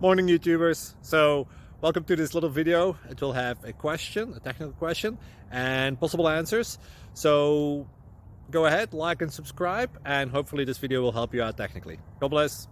Morning YouTubers. So welcome to this little video. It will have a question, a technical question, and possible answers. So go ahead, like and subscribe, and hopefully this video will help you out technically. God bless.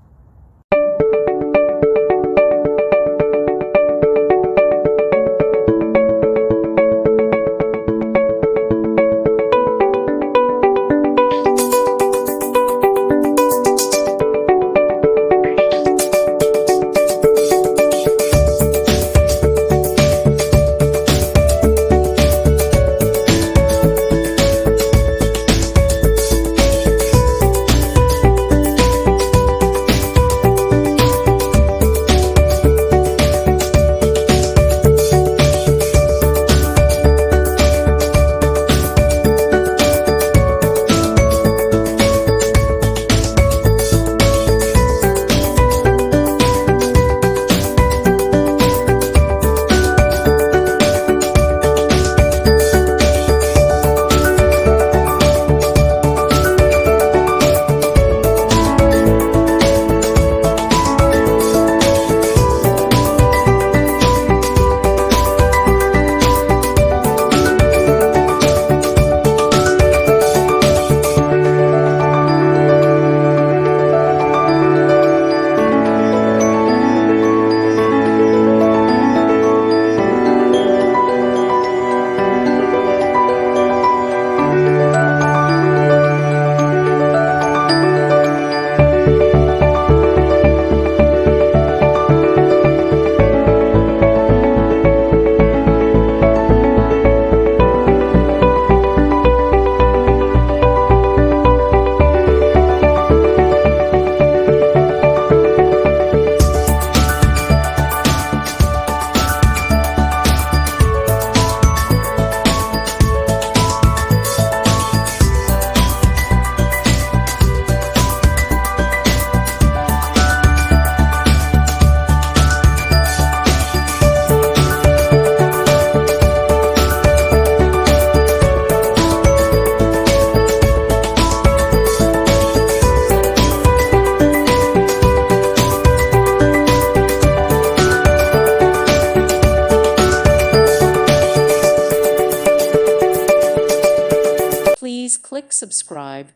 Please click subscribe.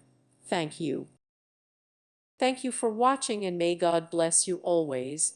Thank you. Thank you for watching and may God bless you always.